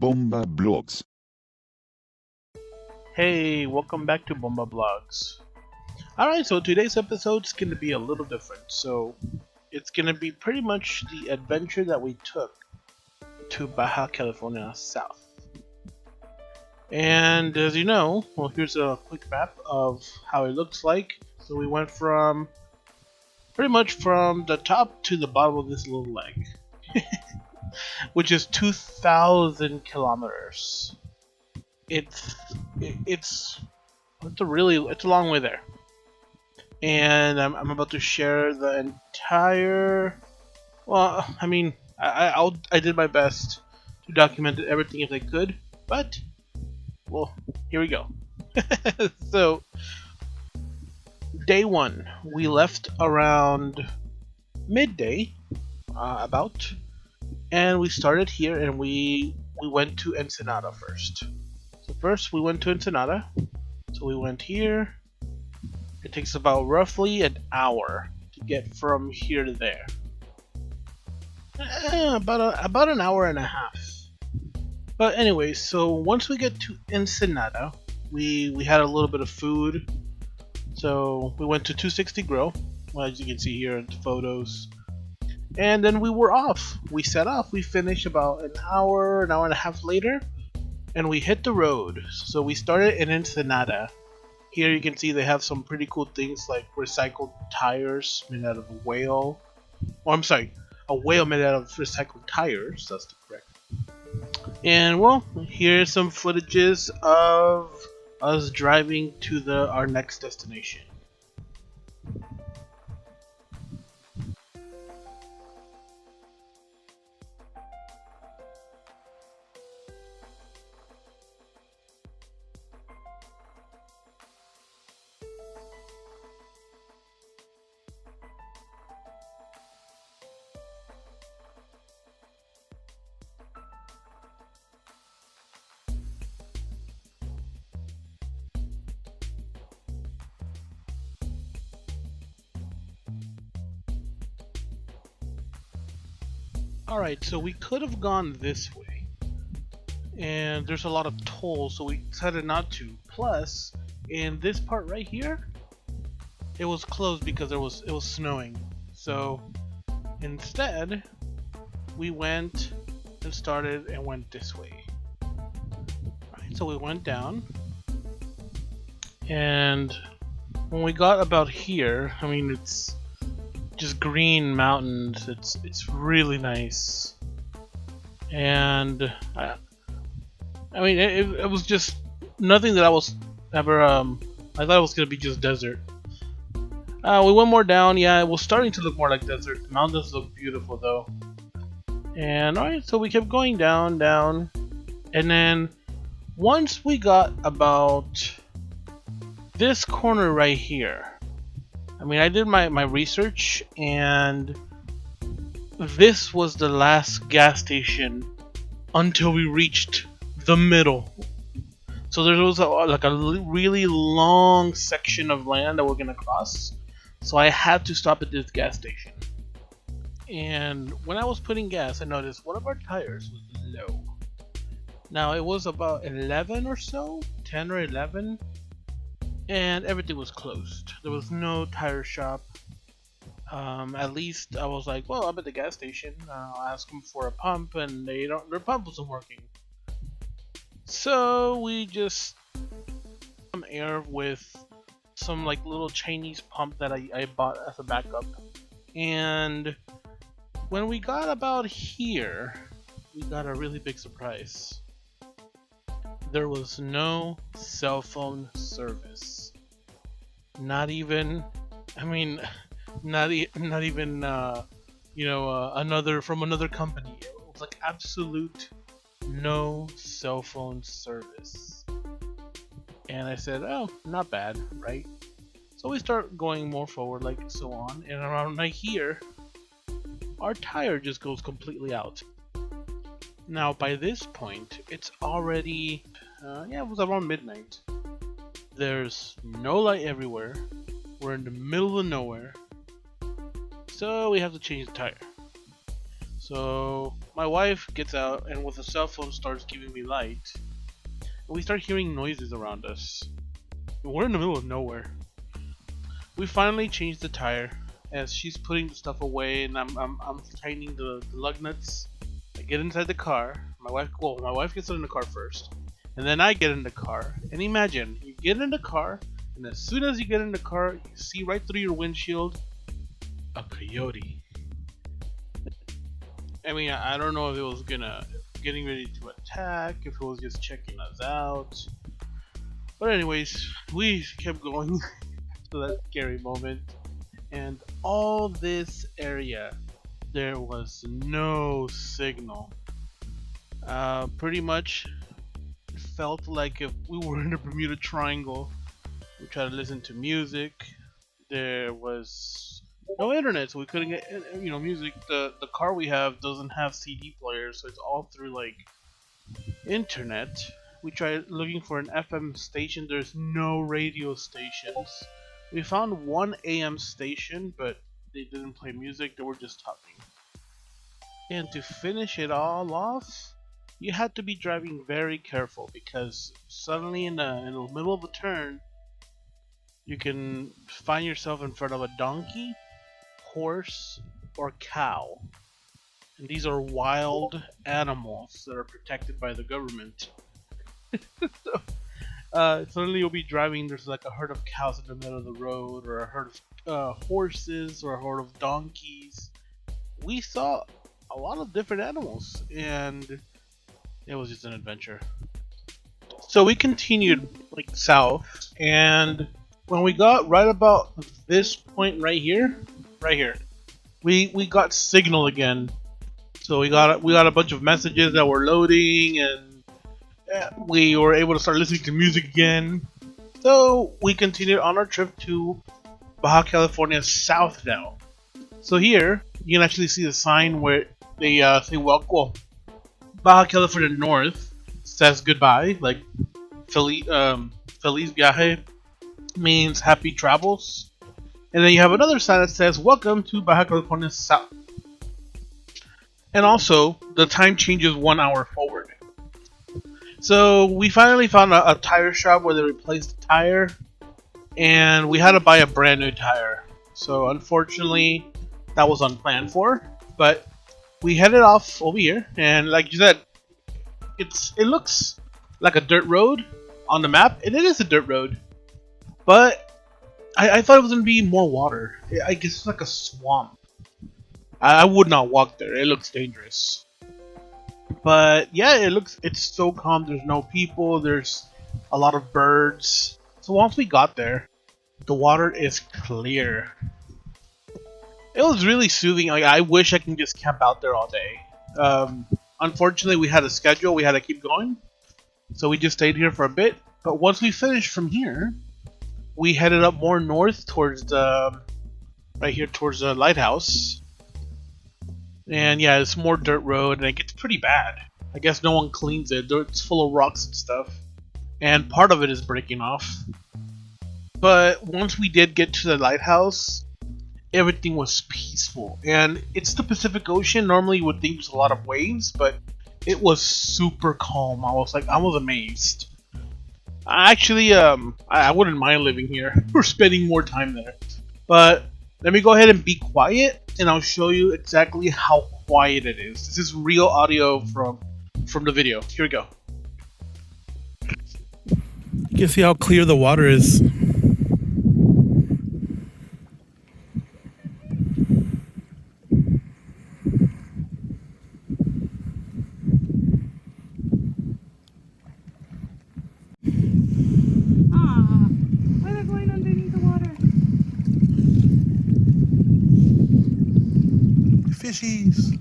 Bomba Blogs. Hey, welcome back to Bomba Blogs. Alright, so today's episode is going to be a little different. So, it's going to be pretty much the adventure that we took to Baja California South. And as you know, well, here's a quick map of how it looks like. So we went from pretty much from the top to the bottom of this little leg, which is 2,000 kilometers. It's a long way there, and I'm about to share the entire. Well, I mean, I did my best to document everything if I could, but well, here we go. So, day one, we left around midday, about, and we started here, and we went to Ensenada first. So first we went to Ensenada. So we went here. It takes about roughly an hour to get from here to there. About an hour and a half. But anyway, so once we get to Ensenada, we had a little bit of food. So we went to 260 Grill, well, as you can see here in the photos. And then we were off. We set off. We finished about an hour and a half later. And we hit the road. So we started in Ensenada. Here you can see they have some pretty cool things like recycled tires made out of a whale. Oh, I'm sorry, a whale made out of recycled tires. That's the correct. And well, here's some footages of us driving to our next destination. Alright, so we could have gone this way, and there's a lot of tolls, so we decided not to. Plus, in this part right here, it was closed because it was snowing. So instead, we went and started and went this way. Alright, so we went down, and when we got about here, I mean, it's just green mountains. It's really nice, and I mean it was just nothing that I was ever I thought it was gonna be just desert. We went more down. Yeah, it was starting to look more like desert. The mountains look beautiful though. And alright, so we kept going down, and then once we got about this corner right here, I mean, I did my research, and this was the last gas station until we reached the middle. So there was like a really long section of land that we're gonna cross. So I had to stop at this gas station. And when I was putting gas, I noticed one of our tires was low. Now it was about 11 or so, 10 or 11. And everything was closed. There was no tire shop. At least I was like, well, I'm at the gas station. I'll ask them for a pump, and their pump wasn't working. So we just some air with some like little Chinese pump that I bought as a backup. And when we got about here, we got a really big surprise. There was no cell phone service. Not even, I mean, not even, another from another company. It was like absolute no cell phone service. And I said, oh, not bad, right? So we start going more forward, like so on, and around right here, our tire just goes completely out. Now by this point, it's already, it was around midnight. There's no light everywhere. We're in the middle of nowhere. So we have to change the tire. So my wife gets out and with a cell phone starts giving me light. And we start hearing noises around us. We're in the middle of nowhere. We finally change the tire as she's putting the stuff away and I'm tightening the lug nuts. I get inside the car. My wife gets in the car first. And then I get in the car. And imagine, you get in the car, and as soon as you get in the car, you see right through your windshield a coyote. I mean, I don't know if it was getting ready to attack, if it was just checking us out. But anyways, we kept going to that scary moment. And all this area, there was no signal. Pretty much it felt like if we were in the Bermuda Triangle. We tried to listen to music. There was no internet, so we couldn't get music. The car we have doesn't have CD players, so it's all through like internet. We tried looking for an FM station. There's no radio stations. We found one AM station, but they didn't play music. They were just talking. And to finish it all off, you had to be driving very careful because suddenly in the middle of a turn, you can find yourself in front of a donkey, horse, or cow. And these are wild animals that are protected by the government. Suddenly you'll be driving, there's like a herd of cows in the middle of the road, or a herd of horses, or a herd of donkeys. We saw a lot of different animals, and it was just an adventure. So we continued like south, and when we got right about this point right here, we got signal again. So we got a bunch of messages that were loading, and we were able to start listening to music again. So we continued on our trip to Baja California south now. So here you can actually see the sign where they say welcome. Baja California North says goodbye, like Feliz Viaje means happy travels. And then you have another sign that says welcome to Baja California South. And also, the time changes 1 hour forward. So we finally found a tire shop where they replaced the tire, and we had to buy a brand new tire. So unfortunately, that was unplanned for, but we headed off over here, and like you said, it looks like a dirt road on the map, and it is a dirt road. But I thought it was going to be more water. I guess it's like a swamp. I would not walk there. It looks dangerous. But yeah, it's so calm. There's no people. There's a lot of birds. So once we got there, the water is clear. It was really soothing. Like, I wish I can just camp out there all day. Unfortunately, we had a schedule. We had to keep going. So we just stayed here for a bit. But once we finished from here, we headed up more north towards right here towards the lighthouse. And yeah, it's more dirt road, and it gets pretty bad. I guess no one cleans it. It's full of rocks and stuff. And part of it is breaking off. But once we did get to the lighthouse, everything was peaceful. And it's the Pacific Ocean. Normally you would think there's a lot of waves, but it was super calm. I was amazed. Actually, I wouldn't mind living here or spending more time there. But let me go ahead and be quiet, and I'll show you exactly how quiet it is. This is real audio from the video. Here we go. You can see how clear the water is. Why are they going underneath the water? Fishies.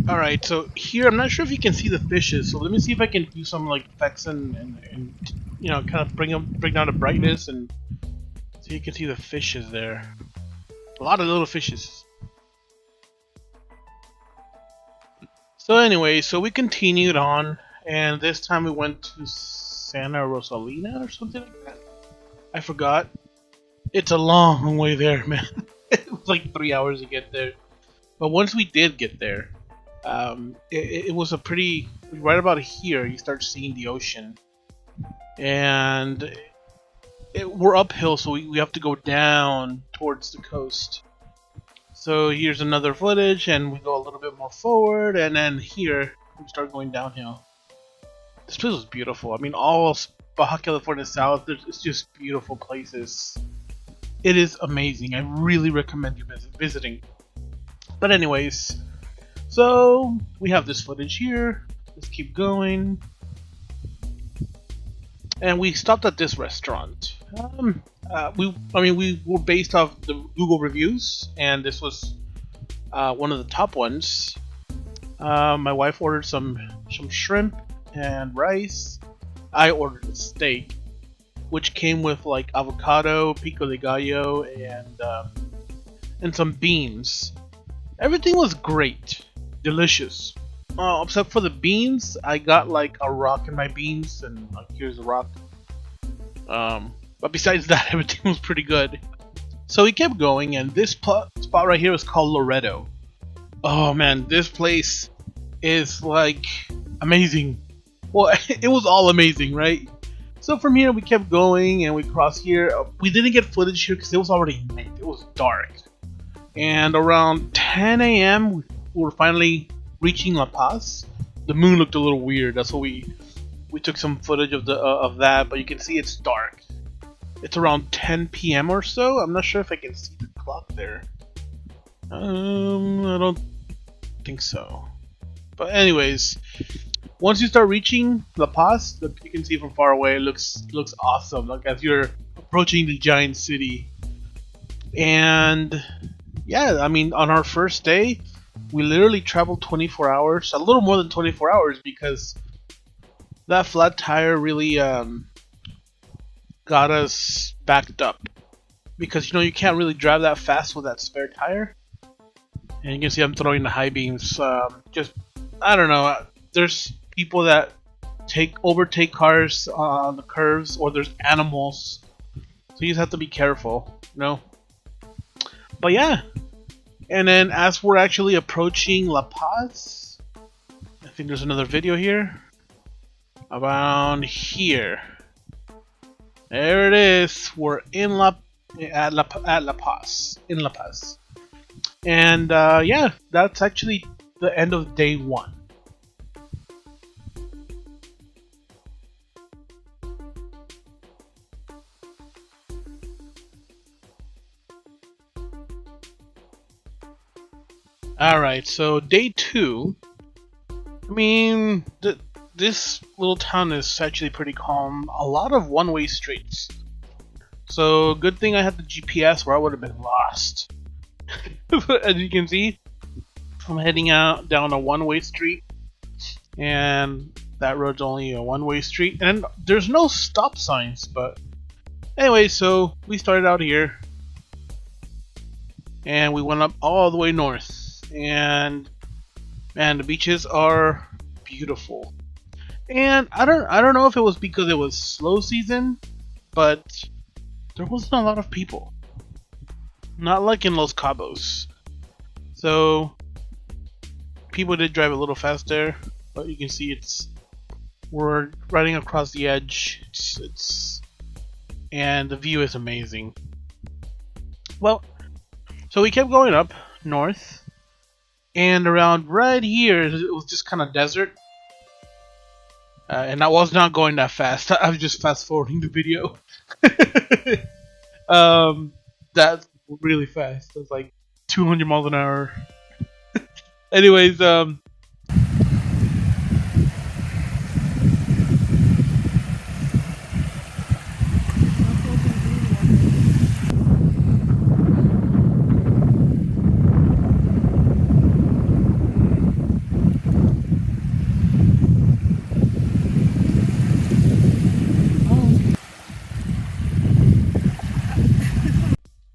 Alright, so here I'm not sure if you can see the fishes, so let me see if I can do some like effects and kind of bring down the brightness, and so you can see the fishes there. A lot of little fishes. So anyway, so we continued on, and this time we went to Santa Rosalina or something like that. I forgot. It's a long way there, man. It was like 3 hours to get there. But once we did get there, it was a pretty right about here. You start seeing the ocean, and we're uphill, so we have to go down towards the coast. So here's another footage, and we go a little bit more forward, and then here we start going downhill. This place was beautiful. I mean, all Baja California South, it's just beautiful places. It is amazing. I really recommend you visiting. But anyways, so we have this footage here. Let's keep going. And we stopped at this restaurant. We were based off the Google reviews, and this was one of the top ones. My wife ordered some shrimp and rice. I ordered a steak, which came with like avocado, pico de gallo, and some beans. Everything was great, delicious. Except for the beans, I got like a rock in my beans, and like, here's a rock. But besides that, everything was pretty good. So we kept going, and this spot right here is called Loreto. Oh man, this place is like amazing. Well, it was all amazing, right? So from here we kept going, and we crossed here. We didn't get footage here because it was already night. It was dark. And around 10 a.m. we were finally reaching La Paz. The moon looked a little weird. That's what we took some footage of that. But you can see it's dark. It's around 10 p.m. or so. I'm not sure if I can see the clock there. I don't think so. But anyways, once you start reaching La Paz, you can see from far away. It looks awesome. Like as you're approaching the giant city. And yeah, I mean, on our first day, we literally traveled 24 hours, a little more than 24 hours, because that flat tire really got us backed up. Because you can't really drive that fast with that spare tire. And you can see I'm throwing the high beams. I don't know. There's people that overtake cars on the curves, or there's animals, so you just have to be careful, But yeah, and then as we're actually approaching La Paz, I think there's another video here. Around here, there it is. We're in La Paz, and yeah, that's actually the end of day one. Alright, so day two, I mean, this little town is actually pretty calm. A lot of one-way streets. So, good thing I had the GPS, or I would have been lost. As you can see, I'm heading out down a one-way street, and that road's only a one-way street, and there's no stop signs, but anyway, so we started out here, and we went up all the way north. And man, the beaches are beautiful. And I don't know if it was because it was slow season, but there wasn't a lot of people. Not like in Los Cabos. So people did drive a little fast there, but you can see we're riding across the edge. And the view is amazing. Well, so we kept going up north. And around right here, it was just kind of desert. And I was not going that fast. I was just fast forwarding the video. That's really fast. It was like 200 miles an hour. Anyways,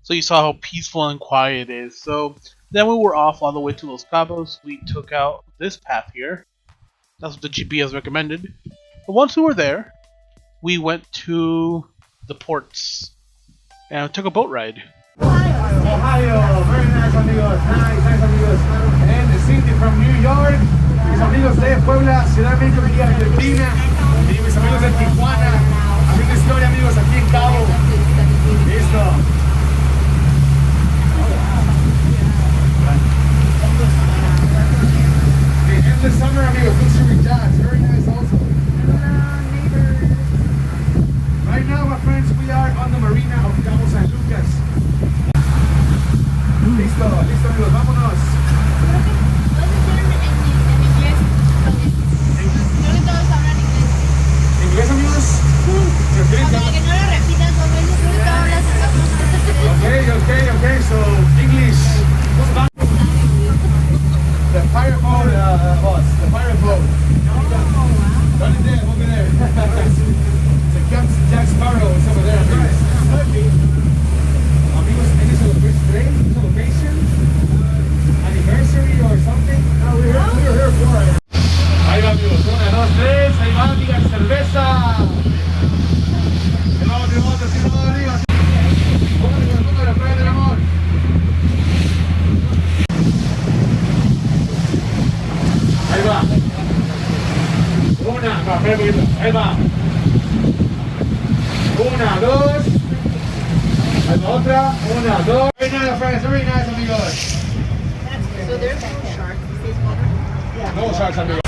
so you saw how peaceful and quiet it is. So then we were off all the way to Los Cabos. We took out this path here. That's what the GPS recommended. But once we were there, we went to the ports and took a boat ride. Ohio. Very nice, amigos. Nice, amigos. And Cindy from New York. Mis amigos de Puebla, Ciudad de México y Argentina. Y mis amigos de Tijuana. Haciendo historia, amigos, aquí en Cabo. Listo. The endless summer, amigos. Luxury jazz. Very nice also. Right now, my friends, we are on the marina of Cabo San Lucas. Listo, amigos, vámonos. ¿Inglés, amigos? Para que no lo repitas dos veces, creo que tú hablas Okay, so English. The pirate boat, boss. The pirate boat. Right in there, over there. It's a Captain Jack Sparrow. It's over there, amigos. Amigos, any celebration? Anniversary or something? No, we were here for it. Ahí va, amigos. 1, 2, 3. Ahí va, diga cerveza. Amigos. Póngale la playa del amor. Ahí va. Ahí va. 1, 2. Ahí va otra. 1, 2. Very nice, friends. Very nice, amigos. So there's no shark. Yeah. No sharks, amigos.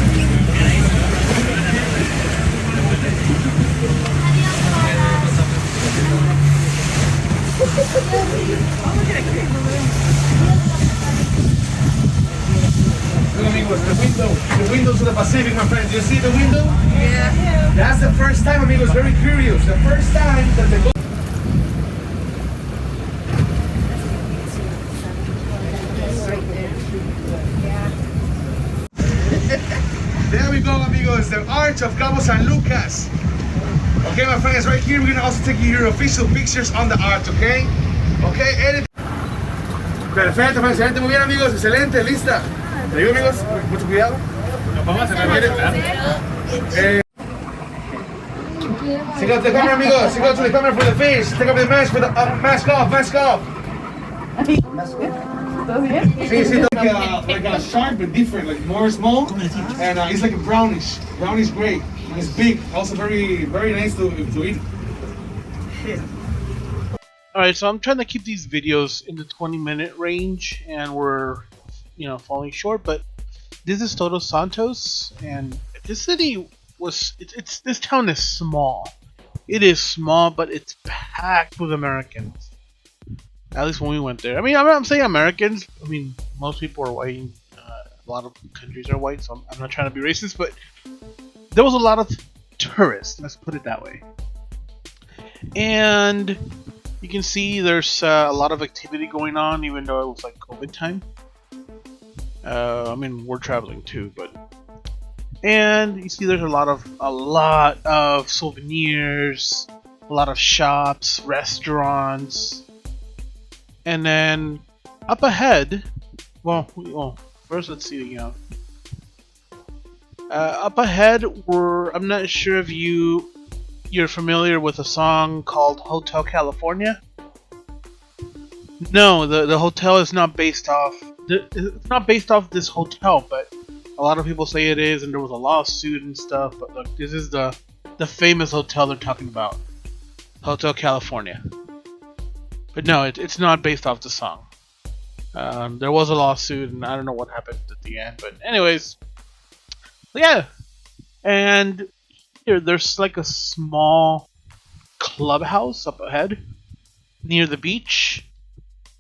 Look, amigos, the windows of the Pacific, my friends. You see the window? Yeah. That's the first time, amigos. Very curious. The first time that the There we go, amigos. The Arch of Cabo San Lucas. Okay, my friends, right here, we're gonna also take you your official pictures on the arch, okay? Okay, edit. Perfecto, excelente, muy bien, amigos, excelente, lista. ¿Te digo, amigos? Mucho cuidado. Nos vamos a ver. Take out the camera, amigos. Take out to the camera for the face. Take off the mask for the mask off. Sí, like a shark, but different, like more small, and it's like a brownish gray. And it's big, also very nice to eat. Alright, so I'm trying to keep these videos in the 20-minute range, and we're, falling short, but this is Todos Santos, and this city this town is small. It is small, but it's packed with Americans. At least when we went there. I mean, I'm saying Americans. I mean, most people are white. A lot of countries are white, so I'm not trying to be racist, but there was a lot of tourists. Let's put it that way. And you can see there's a lot of activity going on, even though it was like COVID time. I mean, we're traveling too, but and you see there's a lot of souvenirs, a lot of shops, restaurants. And then up ahead, well, first let's see, up ahead, I'm not sure if you're familiar with a song called Hotel California. No, the hotel is not based off. It's not based off this hotel, but a lot of people say it is, and there was a lawsuit and stuff. But look, this is the famous hotel they're talking about, Hotel California. But no, it's not based off the song. There was a lawsuit, and I don't know what happened at the end. But anyways, yeah. And there's like a small clubhouse up ahead near the beach.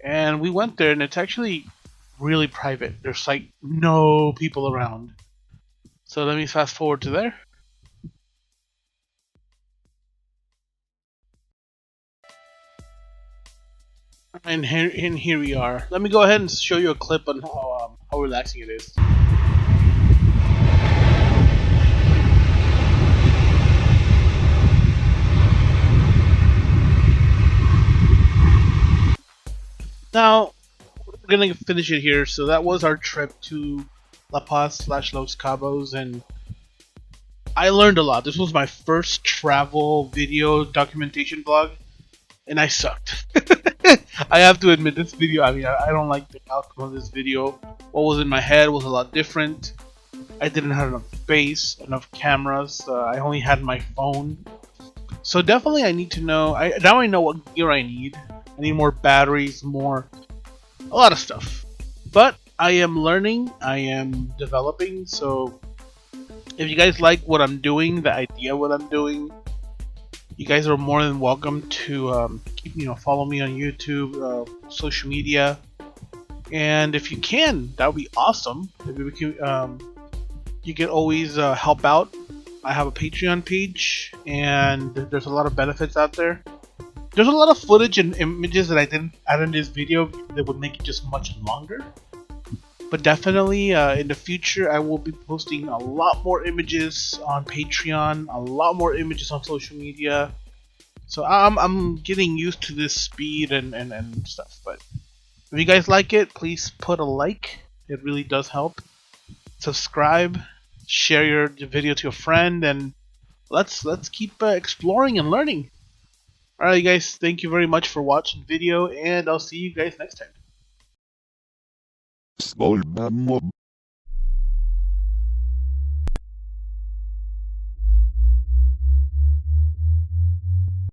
And we went there, and it's actually really private. There's like no people around. So let me fast forward to there. And here we are. Let me go ahead and show you a clip on how relaxing it is. Now, we're gonna finish it here. So that was our trip to La Paz / Los Cabos, and I learned a lot. This was my first travel video documentation vlog, and I sucked. I have to admit, this video, I mean, I don't like the outcome of this video. What was in my head was a lot different. I didn't have enough space, enough cameras. I only had my phone. So definitely I need to know, now I know what gear I need. I need more batteries, a lot of stuff. But I am learning, I am developing, so if you guys like what I'm doing, the idea of what I'm doing, you guys are more than welcome to follow me on YouTube, social media, and if you can, that would be awesome. If we can, you can always help out. I have a Patreon page, and there's a lot of benefits out there. There's a lot of footage and images that I didn't add in this video that would make it just much longer. But definitely, in the future, I will be posting a lot more images on Patreon, a lot more images on social media. So I'm getting used to this speed and stuff. But if you guys like it, please put a like. It really does help. Subscribe, share your video to a friend, and let's keep exploring and learning. Alright guys, thank you very much for watching the video, and I'll see you guys next time. Volvamos.